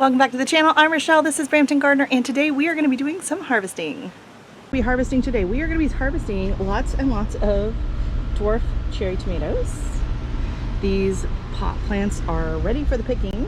Welcome back to the channel. I'm Rochelle. This is Brampton Gardener, and today we are going to be doing some harvesting. We are harvesting today. We are going to be harvesting lots and lots of dwarf cherry tomatoes. These pot plants are ready for the picking,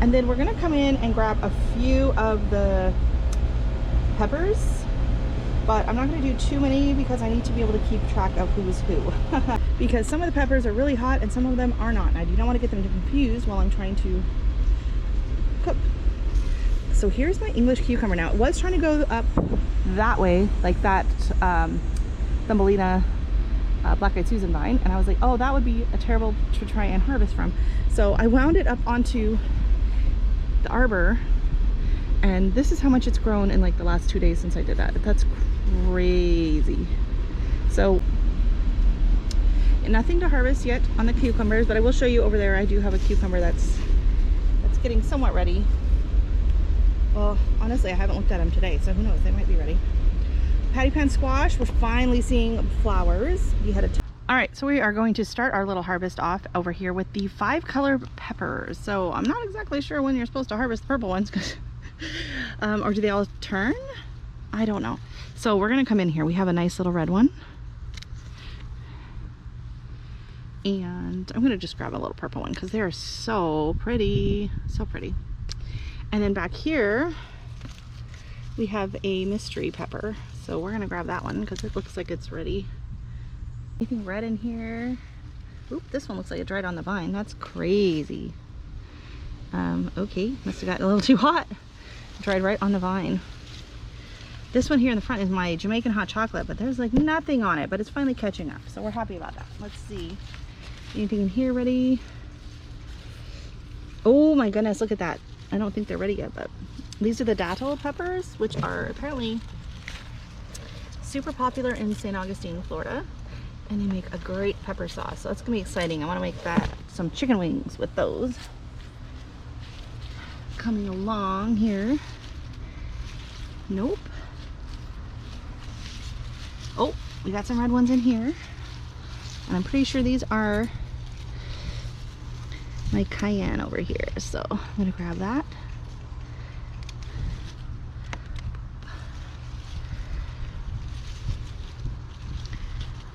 and then we're going to come in and grab a few of the peppers, but I'm not going to do too many because I need to be able to keep track of who is who. Because some of the peppers are really hot and some of them are not, and I do not want to get them confused while I'm trying to cook. So here's my English cucumber. Now it was trying to go up that way, like that Thumbelina black-eyed Susan vine, and I was like, oh, that would be a terrible to try and harvest from. So I wound it up onto the arbor, and this is how much it's grown in like the last 2 days since I did that. That's crazy. So nothing to harvest yet on the cucumbers, but I will show you over there. I do have a cucumber that's getting somewhat ready. Well, honestly, I haven't looked at them today, so who knows, they might be ready. Patty pan squash, we're finally seeing flowers. We had a all right, so we are going to start our little harvest off over here with the 5-color peppers. So I'm not exactly sure when you're supposed to harvest the purple ones, because or do they all turn? I don't know. So we're gonna come in here. We have a nice little red one, and I'm gonna just grab a little purple one because they are so pretty, so pretty. And then back here we have a mystery pepper, so we're gonna grab that one because it looks like it's ready. Anything red in here? Oop, this one looks like it dried on the vine. That's crazy. Okay, must have gotten a little too hot. Dried right on the vine. This one here in the front is my Jamaican hot chocolate, but there's like nothing on it, but it's finally catching up, so we're happy about that. Let's see. Anything in here ready? Oh my goodness, look at that. I don't think they're ready yet, but these are the dattel peppers, which are apparently super popular in St. Augustine, Florida, and they make a great pepper sauce. So that's gonna be exciting. I want to make some chicken wings with those. Coming along here. Nope. Oh, we got some red ones in here, and I'm pretty sure these are my cayenne over here, so I'm gonna grab that.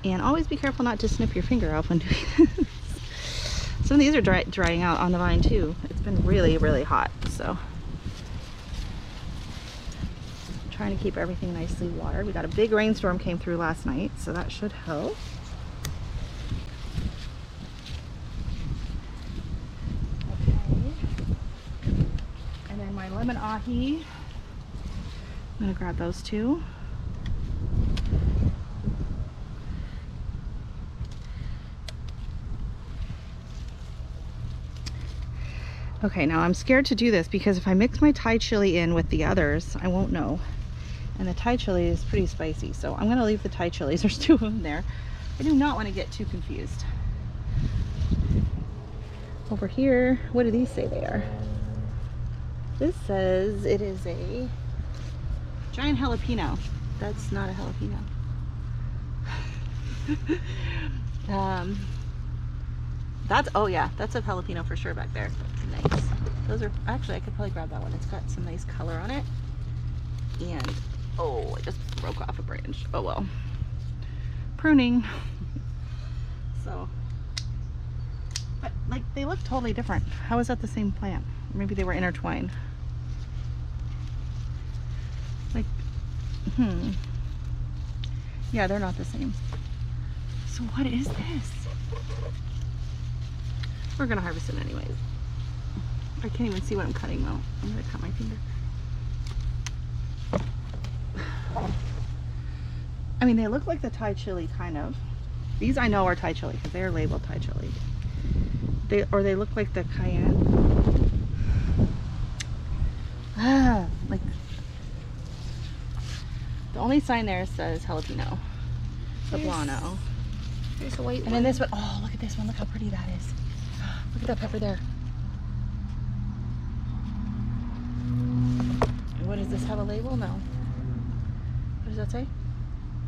And always be careful not to snip your finger off when doing this. Some of these are drying out on the vine too. It's been really, really hot, so I'm trying to keep everything nicely watered. We got a big rainstorm came through last night, so that should help. My lemon ahi. I'm gonna grab those two. Okay, now I'm scared to do this because if I mix my Thai chili in with the others, I won't know. And the Thai chili is pretty spicy, so I'm gonna leave the Thai chilies. There's 2 of them there. I do not want to get too confused. Over here, what do these say they are? This says it is a giant jalapeno. That's not a jalapeno. That's, oh yeah, that's a jalapeno for sure back there. Nice. Those are, actually I could probably grab that one. It's got some nice color on it. And, oh, I just broke off a branch. Oh well. Pruning. So, but like they look totally different. How is that the same plant? Maybe they were intertwined. Like, yeah, they're not the same. So what is this? We're gonna harvest it anyways. I can't even see what I'm cutting though. I'm gonna cut my finger. I mean, they look like the Thai chili, kind of. These I know are Thai chili because they are labeled Thai chili. They look like the cayenne. Like the only sign there says jalapeno, poblano. There's a white one. And then this one, oh, look at this one. Look how pretty that is. Look at that pepper there. And what does this have a label? No. What does that say?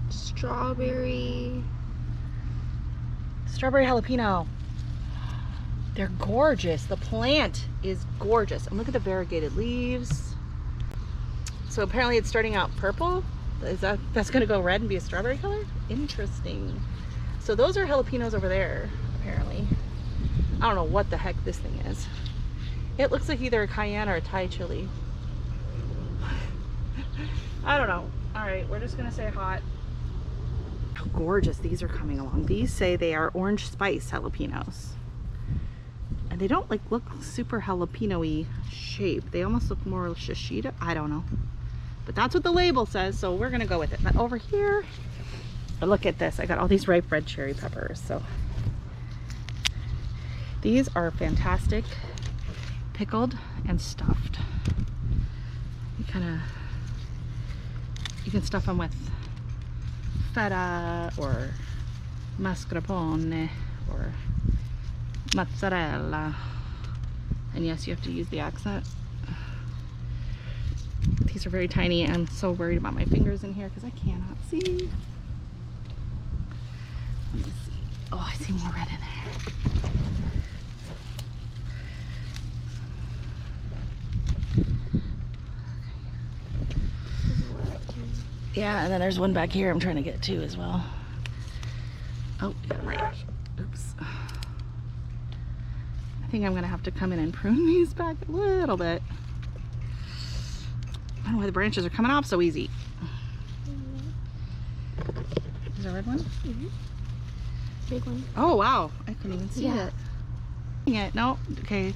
Strawberry Strawberry jalapeno. They're gorgeous. The plant is gorgeous. And look at the variegated leaves. So apparently it's starting out purple. That's gonna go red and be a strawberry color? Interesting. So those are jalapenos over there, apparently. I don't know what the heck this thing is. It looks like either a cayenne or a Thai chili. I don't know. All right, we're just gonna say hot. How gorgeous these are coming along. These say they are orange spice jalapenos. And they don't like look super jalapeno-y shape. They almost look more shishito. I don't know. But that's what the label says, so we're gonna go with it. But over here, look at this. I got all these ripe red cherry peppers. So these are fantastic, pickled and stuffed. You can stuff them with feta or mascarpone or mozzarella. And yes, you have to use the accent. These are very tiny. I'm so worried about my fingers in here because I cannot see. Let me see. Oh, I see more red in there. Yeah, and then there's one back here I'm trying to get to as well. Oh, got right. Oops. I think I'm gonna have to come in and prune these back a little bit. I don't know why the branches are coming off so easy. Is there a red one? Mm-hmm. Big one. Oh wow, I couldn't even see it. No, okay.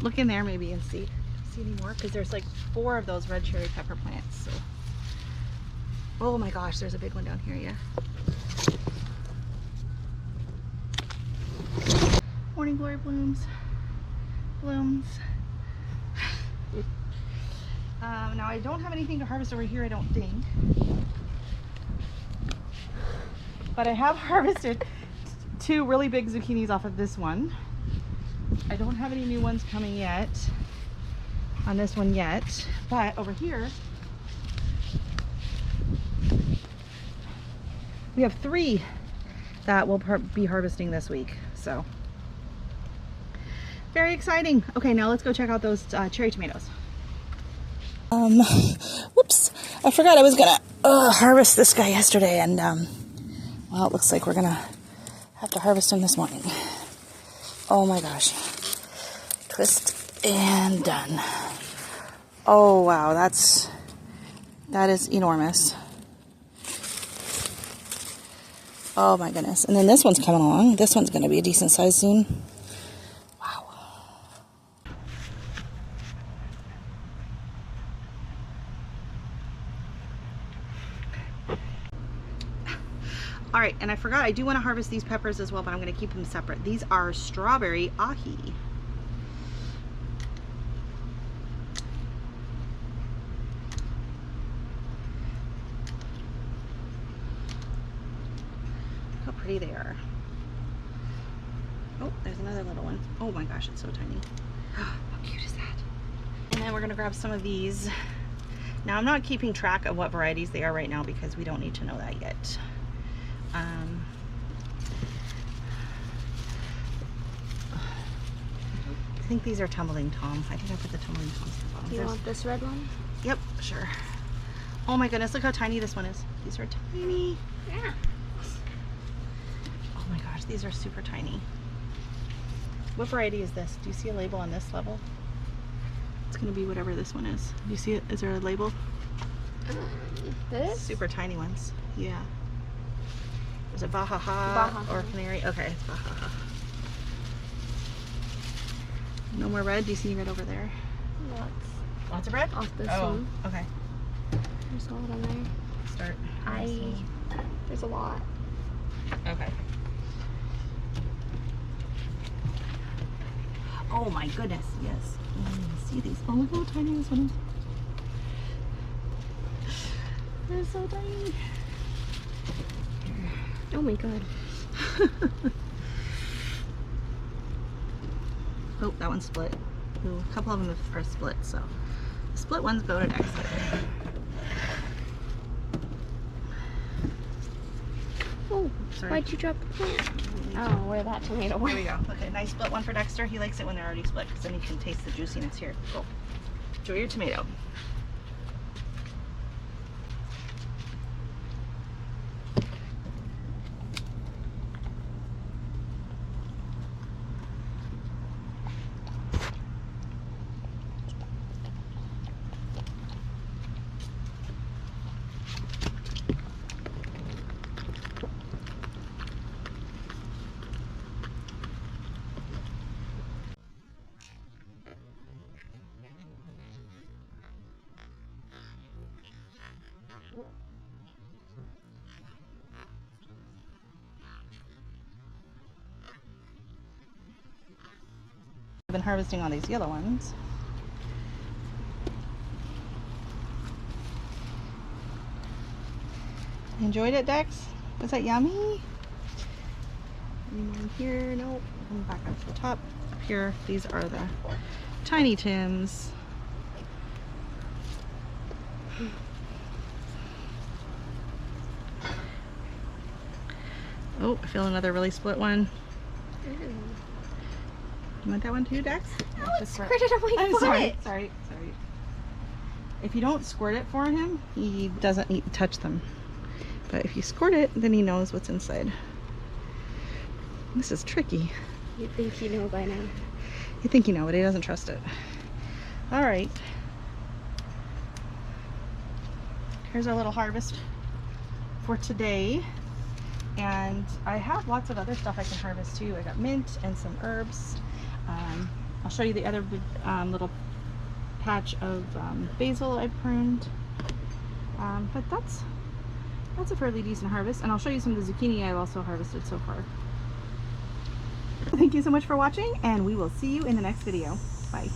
Look in there maybe and see any more, because there's like 4 of those red cherry pepper plants. So. Oh my gosh, there's a big one down here, yeah. Morning glory blooms. Now I don't have anything to harvest over here, I don't think. But I have harvested 2 really big zucchinis off of this one. I don't have any new ones coming yet on this one yet, but over here we have 3 that we'll be harvesting this week. So very exciting. Okay, now let's go check out those cherry tomatoes. Whoops, I forgot I was gonna harvest this guy yesterday, and well, it looks like we're gonna have to harvest him this morning. Oh my gosh. Twist and done. Oh wow, that is enormous. Oh my goodness. And then this one's coming along. This one's gonna be a decent size soon. Wow. All right, and I forgot, I do want to harvest these peppers as well, but I'm going to keep them separate. These are strawberry ahi. Look how pretty they are. Oh, there's another little one. Oh my gosh, it's so tiny. How cute is that? And then we're going to grab some of these. Now, I'm not keeping track of what varieties they are right now because we don't need to know that yet. I think these are tumbling Tom. I think I put the tumbling Toms at the bottom. Do you want this red one? Yep, sure. Oh my goodness, look how tiny this one is. These are tiny. Yeah. Oh my gosh, these are super tiny. What variety is this? Do you see a label on this level? It's gonna be whatever this one is. Do you see it? Is there a label? This? Super tiny ones. Yeah. Is it Baja or Canary? Okay, it's Baja. No more red? Do you see any red over there? Lots of red? Off this one. Okay. There's a lot on there. Start. There's a lot. Okay. Oh my goodness, yes. See these? Oh, look how tiny this one is. They're so tiny. Oh my god. Oh, that one's split. Ooh, a couple of them are split, so the split ones go to Dexter. Oh, Sorry. why'd you drop the plant? Oh, where that tomato Here we went. go. Okay, nice split one for Dexter. He likes it when they're already split because then he can taste the juiciness. Here, go. Enjoy your tomato. I've been harvesting all these yellow ones. Enjoyed it, Dex? Was that yummy? And here, nope. And back up to the top. Up here, these are the Tiny Tims. Oh, I feel another really split one. You want that one too, Dex? Oh, it squirted on my I'm foot. sorry. If you don't squirt it for him, he doesn't need to touch them. But if you squirt it, then he knows what's inside. This is tricky. You think you know by now. You think you know, but he doesn't trust it. All right. Here's our little harvest for today. And I have lots of other stuff I can harvest too. I got mint and some herbs. I'll show you the other little patch of basil I pruned. But that's a fairly decent harvest. And I'll show you some of the zucchini I've also harvested so far. Thank you so much for watching, and we will see you in the next video. Bye.